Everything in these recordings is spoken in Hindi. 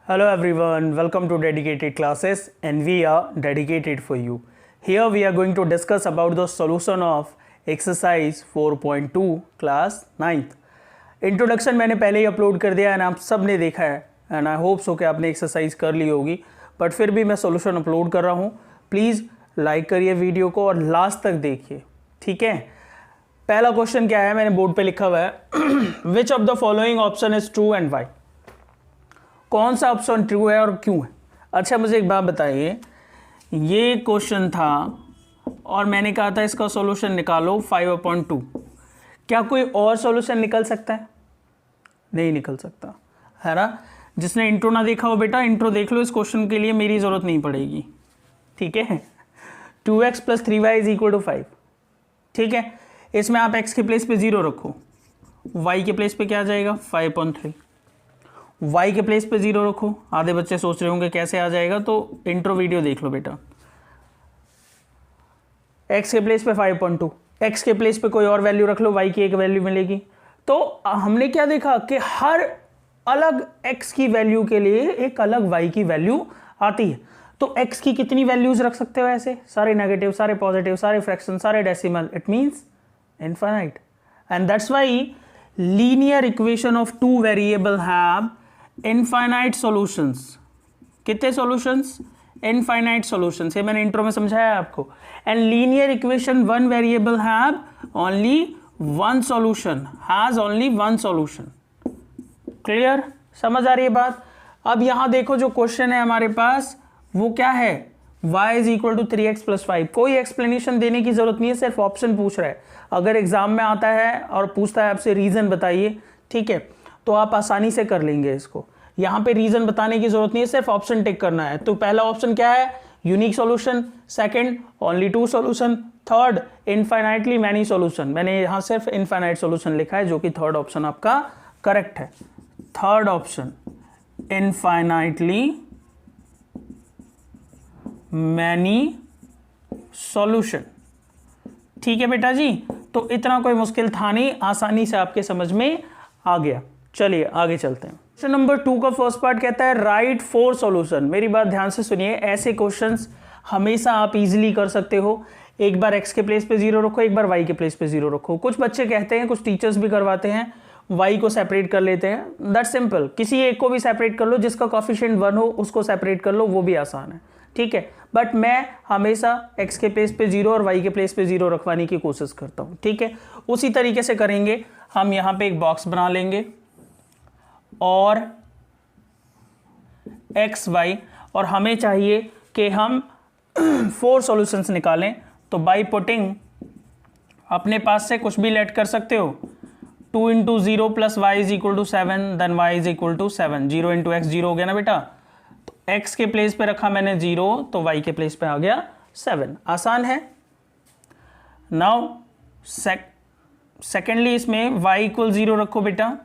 Hello everyone, welcome to Dedicated Classes and we are dedicated for you. Here we are going to discuss about the solution of exercise 4.2 class 9th. Introduction मैंने पहले ही अपलोड कर दिया एंड आप सब ने देखा है एंड आई होप सो कि आपने एक्सरसाइज कर ली होगी, बट फिर भी मैं सॉल्यूशन अपलोड कर रहा हूँ. प्लीज़ लाइक करिए वीडियो को और लास्ट तक देखिए, ठीक है. पहला क्वेश्चन क्या है, मैंने बोर्ड पे लिखा हुआ है which of the following option is true and why. कौन सा ऑप्शन ट्रू है और क्यों है. अच्छा मुझे एक बात बताइए, ये क्वेश्चन था और मैंने कहा था इसका सॉल्यूशन निकालो 5/2. क्या कोई और सॉल्यूशन निकल सकता है? नहीं निकल सकता है ना. जिसने इंट्रो ना देखा हो बेटा इंट्रो देख लो, इस क्वेश्चन के लिए मेरी ज़रूरत नहीं पड़ेगी, ठीक है. 2x + 3y = 5, ठीक है. इसमें आप x के प्लेस पे 0 रखो, y के प्लेस पे क्या आ जाएगा 5/3. y के प्लेस पे 0 रखो. आधे बच्चे सोच रहे होंगे कैसे आ जाएगा, तो इंट्रो वीडियो देख लो बेटा. x के प्लेस पे 5/2, x के प्लेस पे कोई और वैल्यू रख लो, y की एक वैल्यू मिलेगी. तो हमने क्या देखा कि हर अलग x की वैल्यू के लिए एक अलग y की वैल्यू आती है. तो x की कितनी वैल्यूज रख सकते हो ऐसे, सारे नेगेटिव, सारे पॉजिटिव, सारे फ्रैक्शन, सारे decimal. It means infinite, and that's why linear equation of two variable have infinite solutions. कितने solutions? Infinite solutions. ये मैंने इंट्रो में समझाया आपको. And linear equation one variable have only one solution, has only one solution. Clear? समझ आ रही है बात. अब यहां देखो जो क्वेश्चन है हमारे पास वो क्या है, y = 3x + 5. कोई एक्सप्लेनेशन देने की जरूरत नहीं है, सिर्फ ऑप्शन पूछ रहा है. अगर एग्जाम में आता है और पूछता है आपसे रीजन बताइए, ठीक है, तो आप आसानी से कर लेंगे इसको. यहाँ पे रीजन बताने की जरूरत नहीं है, सिर्फ ऑप्शन टिक करना है. तो पहला ऑप्शन क्या है, unique solution. Second, only 2 solution. Third, infinitely many solution. मैंने यहाँ सिर्फ इनफाइनाइट सॉल्यूशन लिखा है, जो कि थर्ड ऑप्शन आपका करेक्ट है. Third option infinitely many solution. ठीक है बेटा जी, तो इतना कोई मुश्किल था नहीं, आसानी से आपके समझ में आ गया. चलिए आगे चलते हैं. क्वेश्चन नंबर 2 का फर्स्ट पार्ट कहता है राइट 4 सॉल्यूशन. मेरी बात ध्यान से सुनिए, ऐसे क्वेश्चंस हमेशा आप इजीली कर सकते हो. एक बार x के प्लेस पे 0 रखो, एक बार y के प्लेस पे 0 रखो. कुछ बच्चे कहते हैं, कुछ टीचर्स भी करवाते हैं, y को सेपरेट कर लेते हैं. That's simple. किसी एक को भी सेपरेट कर लो, जिसका कोएफिशिएंट 1 हो उसको सेपरेट कर लो, वो भी आसान है, ठीक है. बट मैं हमेशा x के प्लेस पे 0 और y के प्लेस पे 0 रखवाने की कोशिश करता हूँ, ठीक है. उसी तरीके से करेंगे हम. यहाँ पे एक बॉक्स बना लेंगे और x y, और हमें चाहिए कि हम 4 सॉल्यूशंस निकालें. तो बाय पुटिंग अपने पास से कुछ भी लेट कर सकते हो. 2 × 0 + y = 7, देन y = 7. 0 × x 0 हो गया ना बेटा. तो x के प्लेस पे रखा मैंने 0, तो y के प्लेस पे आ गया 7. आसान है. नाउ सेकेंडली इसमें y = 0 रखो बेटा.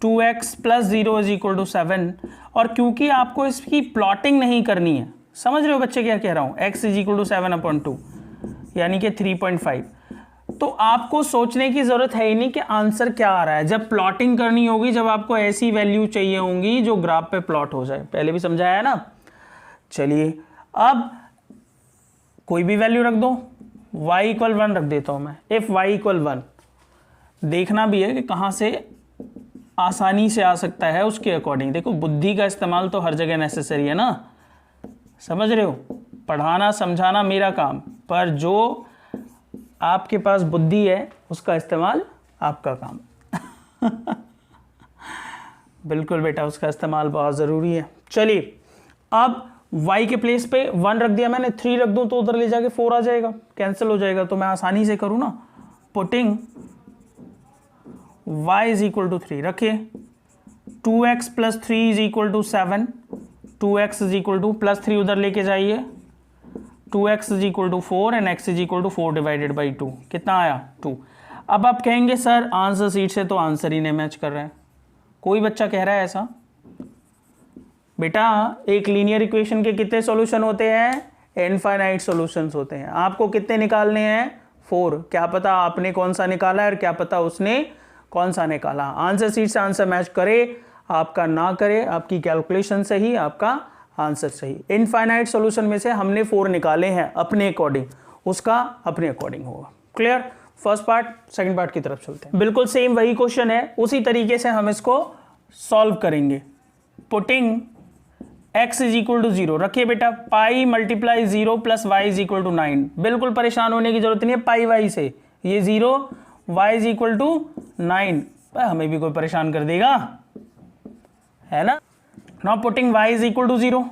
2x + 0 = 7. और क्योंकि आपको इसकी प्लॉटिंग नहीं करनी है, समझ रहे हो बच्चे क्या कह रहा हूं, x = 7/2 यानी कि 3.5. तो आपको सोचने की जरूरत है ही नहीं कि आंसर क्या आ रहा है. जब प्लॉटिंग करनी होगी, जब आपको ऐसी वैल्यू चाहिए होंगी जो ग्राफ पे प्लॉट हो जाए. पहले भी समझाया है ना. चलिए अब कोई भी वैल्यू रख दो. y = 1 रख देता हूं मैं. इफ y = 1, देखना भी है कि कहां से आसानी से आ सकता है, उसके अकॉर्डिंग. देखो बुद्धि का इस्तेमाल तो हर जगह नेसेसरी है ना, समझ रहे हो. पढ़ाना समझाना मेरा काम, पर जो आपके पास बुद्धि है उसका इस्तेमाल आपका काम. बिल्कुल बेटा, उसका इस्तेमाल बहुत ज़रूरी है. चलिए अब y के प्लेस पे 1 रख दिया मैंने. 3 रख दूं तो उधर ले जाके 4 आ जाएगा, कैंसिल हो जाएगा. तो मैं आसानी से करूं ना. पुटिंग y = 3 रखिए. 2x + 3 = 7. 2x + 3 उधर लेके जाइए. 2x = 4 and x = 4/2. कितना आया 2. अब आप कहेंगे सर आंसर शीट से तो आंसर ही नहीं मैच कर रहा है. कोई बच्चा कह रहा है ऐसा? बेटा एक लीनियर इक्वेशन के कितने सॉल्यूशन होते हैं? इनफाइनाइट सॉल्यूशंस होते हैं. आपको कितने निकालने हैं? 4. क्या पता आपने कौन सा निकाला है और क्या पता उसने कौन सा निकाला. आंसर शीट से आंसर मैच करे, आपका ना करे, आपकी कैलकुलेशन सही, आपका आंसर सही। इनफाइनाइट सॉल्यूशन में से हमने 4 निकाले हैं अपने अकॉर्डिंग, उसका अपने अकॉर्डिंग होगा। Clear? First part. Second part की तरफ चलते हैं। बिल्कुल सेम वही क्वेश्चन है, उसी तरीके से हम इसको सॉल्व करेंगे। Putting x is equal to 0, रखिए बेटा pi multiply 0 plus y is equal to 9। बिल्कुल परेशान होने की जरूरत नहीं है पाई y से, ये 0 y इज इक्वल टू 9, हमें भी कोई परेशान कर देगा, है ना। Now putting y is equal to 0,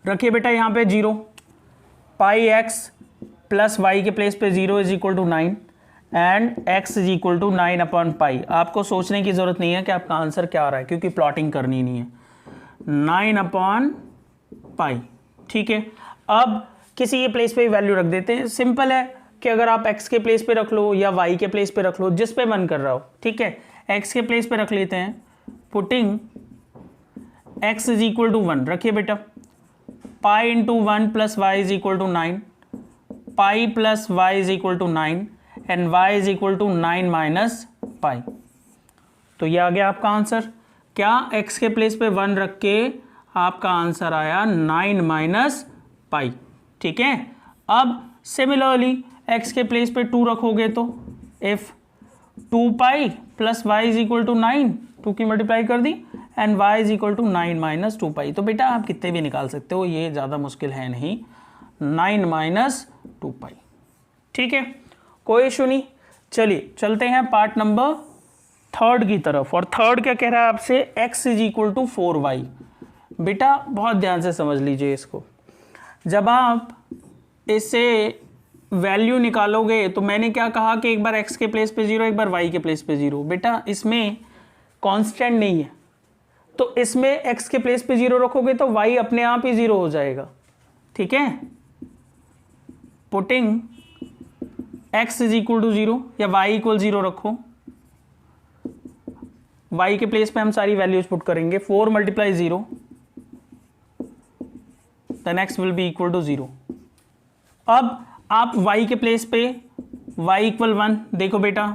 रखिए बेटा यहाँ पे 0, पाई x प्लस y के प्लेस पे 0 is equal to 9 and x is equal to 9 upon pi. आपको सोचने की जरूरत नहीं है कि आपका आंसर क्या आ रहा है, क्योंकि प्लॉटिंग करनी नहीं है। 9 अपॉन पाई, ठीक है। अब किसी के प्लेस पे वैल्यू रख देते हैं। सिंपल है कि अगर आप x के प्लेस पे रख लो या y के प्लेस पे रख लो, जिस पे मन कर रहा हो, ठीक है। x के प्लेस पे रख लेते हैं, putting x is equal to 1, रखिए बेटा pi into 1 plus y is equal to 9, pi plus y is equal to 9 and y is equal to 9 minus pi. तो ये आ गया आपका आंसर। क्या x के प्लेस पे 1 रख के आपका आंसर आया 9 माइनस पाई, ठीक है। अब सिमिलरली x के प्लेस पे 2 रखोगे तो if 2 pi plus y is equal to 9, 2 की मल्टीप्लाई कर दी and y is equal to 9 minus 2 pi. तो बेटा आप कितने भी निकाल सकते हो, ये ज़्यादा मुश्किल है नहीं, 9 माइनस 2 पाई, ठीक है, कोई इशू नहीं। चलिए चलते हैं पार्ट नंबर 3 की तरफ। और 3 क्या कह रहा है आपसे, x is equal to 4y। बेटा बहुत ध्यान से समझ लीजिए इसको। जब आप इससे वैल्यू निकालोगे तो मैंने क्या कहा कि एक बार x के प्लेस पे 0, एक बार y के प्लेस पे 0। बेटा इसमें कांस्टेंट नहीं है, तो इसमें x के प्लेस पे 0 रखोगे तो y अपने आप ही 0 हो जाएगा, ठीक है। Putting x is equal to 0 या y इक्वल 0 रखो, y के प्लेस पे हम सारी वैल्यूज पुट करेंगे। 4 multiply 0 then x will be equal to 0। अब आप y के प्लेस पे y इक्वल 1 देखो बेटा,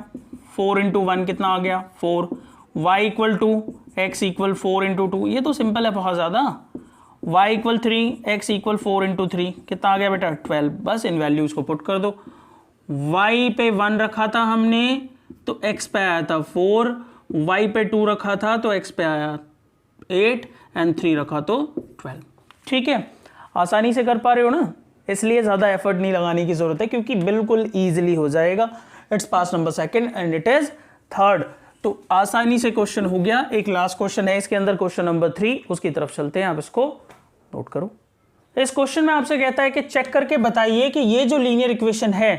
4 इंटू 1 कितना आ गया 4, y equal 2, x equal 4 into 2, ये तो सिंपल है बहुत ज़्यादा। y equal 3, x equal 4 into 3 कितना आ गया बेटा 12। बस इन वैल्यूज को पुट कर दो। y पे 1 रखा था हमने तो x पे आया था 4, y पे 2 रखा था तो x पे आया 8 एंड 3 रखा तो 12, ठीक है। आसानी से कर पा रहे हो ना, इसलिए ज़्यादा एफर्ट नहीं लगाने की ज़रूरत है क्योंकि बिल्कुल ईजिली हो जाएगा। It's pass number 2 and it is 3। तो आसानी से क्वेश्चन हो गया। एक लास्ट क्वेश्चन है इसके अंदर, क्वेश्चन नंबर 3, उसकी तरफ चलते हैं। आप इसको नोट करो। इस क्वेश्चन में आपसे कहता है कि चेक करके बताइए कि ये जो लीनियर इक्वेशन है,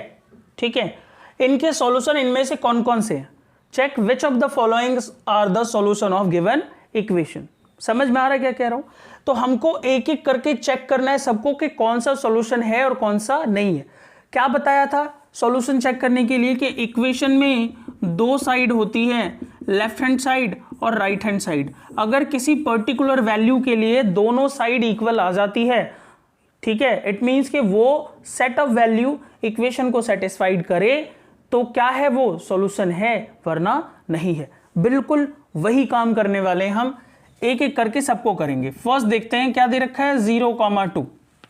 ठीक है, इनके सॉल्यूशन इनमें से कौन कौन से हैं। Check which of the followings are the solution of given equation. समझ में आ रहा है क्या कह रहा हूं? तो हमको एक एक करके चेक करना है सबको कि कौन सा सॉल्यूशन है और कौन सा नहीं है। क्या बताया था सॉल्यूशन चेक करने के लिए कि इक्वेशन में 2 साइड होती है, लेफ्ट हैंड साइड और राइट हैंड साइड। अगर किसी पर्टिकुलर वैल्यू के लिए दोनों साइड इक्वल आ जाती है, ठीक है, इट मीन्स कि वो सेट ऑफ वैल्यू इक्वेशन को सेटिस्फाइड करे तो क्या है, वो सॉल्यूशन है, वरना नहीं है। बिल्कुल वही काम करने वाले हैं हम, एक एक करके सबको करेंगे। फर्स्ट देखते हैं क्या दे रखा है 0,2,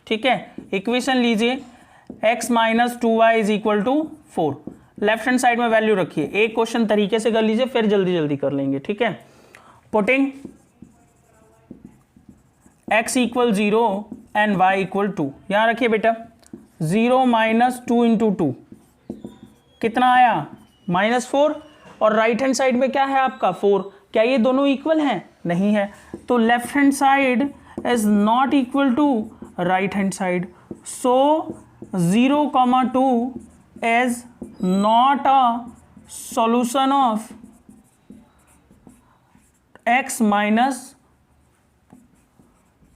ठीक है। इक्वेशन लीजिए x minus 2y is equal to 4। Left hand side में वैल्यू रखिए। एक क्वेश्चन तरीके से कर लीजिए फिर जल्दी जल्दी कर लेंगे, ठीक है। Putting x equal 0 and y equal 2, यहां रखिए बेटा 0 माइनस 2 इंटू 2 कितना आया -4, और राइट हैंड साइड में क्या है आपका 4। क्या ये दोनों इक्वल हैं? नहीं है, तो left hand side is not equal to right hand side. So 0,2 is not a solution of x minus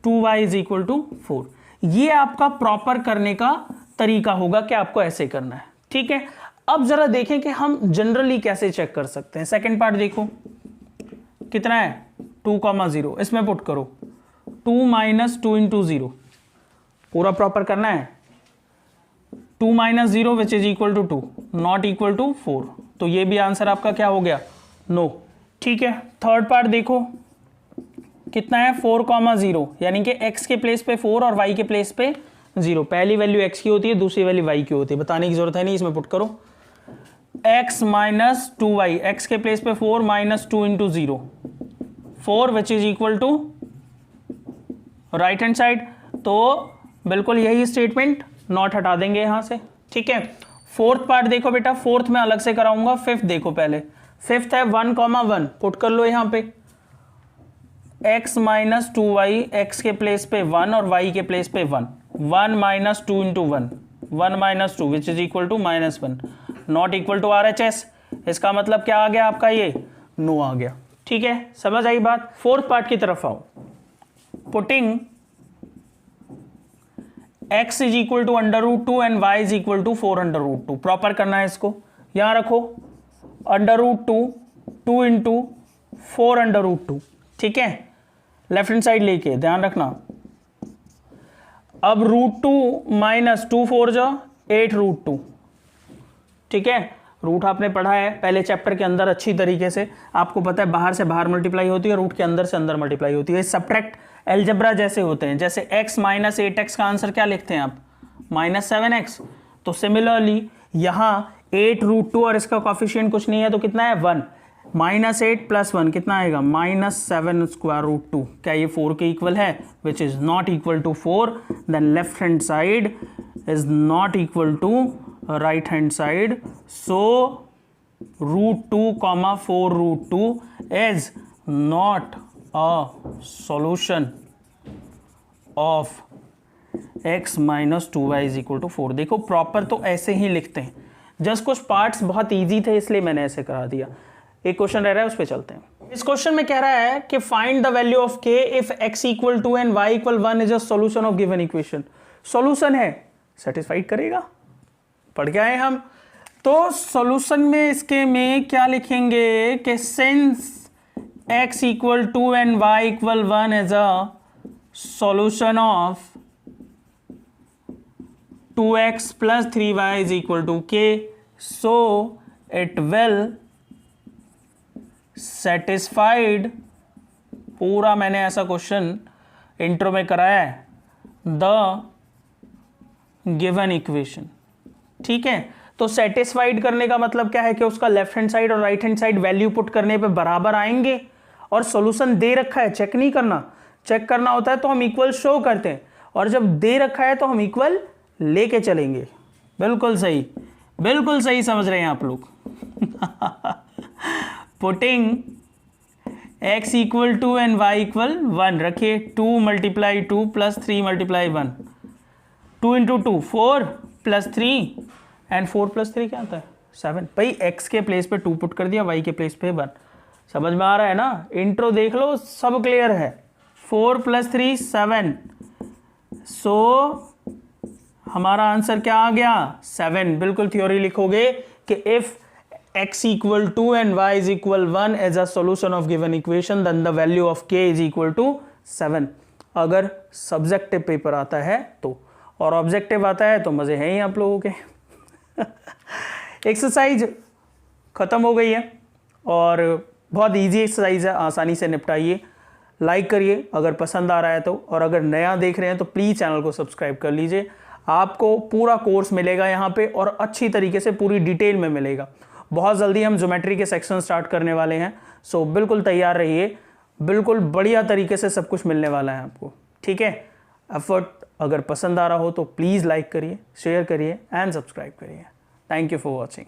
2y is equal to 4। ये आपका प्रॉपर करने का तरीका होगा कि आपको ऐसे करना है, ठीक है। अब जरा देखें कि हम जनरली कैसे चेक कर सकते हैं। सेकंड पार्ट देखो कितना है 2,0, इसमें पुट करो 2 माइनस 2 इंटू 0, पूरा प्रॉपर करना है। 2 minus 0 which is equal to 2, not equal to 4, तो ये भी आंसर आपका क्या हो गया नो, ठीक है। थर्ड पार्ट देखो कितना है 4,0, यानी कि x के प्लेस पे 4 और y के प्लेस पे 0। पहली वैल्यू x की होती है, दूसरी वैल्यू y की होती है, बताने की जरूरत है नहीं, इसमें पुट करो x माइनस 2y, x के प्लेस पे 4 minus 2 into 0, 4 which is equal to right hand side. तो बिल्कुल यही स्टेटमेंट, नॉट हटा देंगे यहां से, ठीक है। फोर्थ पार्ट देखो बेटा, फोर्थ में अलग से कराऊंगा, फिफ्थ देखो पहले। फिफ्थ है 1,1, पुट कर लो यहां पे x माइनस 2y, x के प्लेस पे 1 और y के प्लेस पे 1, 1 minus 2 into 1, 1 minus 2 which is equal to -1, not equal to RHS। इसका मतलब क्या आ गया आपका, ये नो आ गया, ठीक है, समझ आई बात। फोर्थ पार्ट की तरफ आओ, putting x is equal to √2 and y is equal to 4√2, proper करना है इसको, यहां रखो √2, 2 इंटू 4√2, ठीक है, लेफ्ट हैंड साइड लेके ध्यान रखना। अब √2 माइनस 2 4 जा 8√2, ठीक है। रूट आपने पढ़ा है पहले चैप्टर के अंदर अच्छी तरीके से, आपको पता है बाहर से बाहर मल्टीप्लाई होती है, रूट के अंदर से अंदर मल्टीप्लाई होती है। सब्ट्रैक्ट एलजेब्रा जैसे होते हैं, जैसे x माइनस 8x का आंसर क्या लिखते हैं आप, -7x। तो सिमिलरली यहाँ 8√2 और इसका कॉफिशिएंट कुछ नहीं है तो कितना है 1, -8 + 1 कितना आएगा -7√2। क्या ये 4 के इक्वल है, which is not equal to 4, then left hand side is not equal to right hand side, so √2, 4√2 is not a solution of x minus 2y is equal to 4। देखो प्रॉपर तो ऐसे ही लिखते हैं, जस्ट कुछ पार्ट्स बहुत इजी थे इसलिए मैंने ऐसे करा दिया। एक क्वेश्चन रह रहा है उस पर चलते हैं। इस क्वेश्चन में कह रहा है कि find the value of k if x equal to and y equal 1 is a solution of given equation. Solution है, सेटिस्फाइड करेगा, पढ़ के आए हम। तो सॉल्यूशन में इसके में क्या लिखेंगे कि since x equal to and y equal 1 as a solution of 2x plus 3y is equal to k, so it will satisfied, पूरा मैंने ऐसा क्वेश्चन इंट्रो में कराया है, द गिवन इक्वेशन, ठीक है। तो सेटिस्फाइड करने का मतलब क्या है कि उसका लेफ्ट हैंड साइड और right hand side value put करने पे बराबर आएंगे, और सॉल्यूशन दे रखा है, चेक नहीं करना, चेक करना होता है तो हम इक्वल शो करते हैं, और जब दे रखा है तो हम इक्वल लेके चलेंगे। बिल्कुल सही समझ रहे हैं आप लोग। Putting x equal to and y equal 1 रखिए, 2 × 2 + 3 × 1, 2 × 2 4 + 3 एंड 4 + 3 क्या आता है 7। भाई x के प्लेस पे 2 पुट कर दिया, y के प्लेस पे 1, समझ में आ रहा है ना। इंट्रो देख लो, सब क्लियर है। 4 + 3 7, सो हमारा आंसर क्या आ गया 7। बिल्कुल थ्योरी लिखोगे कि if x equal to and y is equal 1 as a solution of given equation, then the value of k is equal to 7। अगर सब्जेक्टिव पेपर आता है तो, और ऑब्जेक्टिव आता है तो मजे हैं ही आप लोगों के। एक्सरसाइज खत्म हो गई है और बहुत इजी एक्सरसाइज है, आसानी से निपटाइए। लाइक करिए अगर पसंद आ रहा है तो, और अगर नया देख रहे हैं तो प्लीज़ चैनल को सब्सक्राइब कर लीजिए। आपको पूरा कोर्स मिलेगा यहाँ पे, और अच्छी तरीके से पूरी डिटेल में मिलेगा। बहुत जल्दी हम ज्योमेट्री के सेक्शन स्टार्ट करने वाले हैं, सो बिल्कुल तैयार रहिए, बिल्कुल बढ़िया तरीके से सब कुछ मिलने वाला है आपको, ठीक है। एफर्ट अगर पसंद आ रहा हो तो प्लीज़ लाइक करिए, शेयर करिए एंड सब्सक्राइब करिए। Thank you for watching.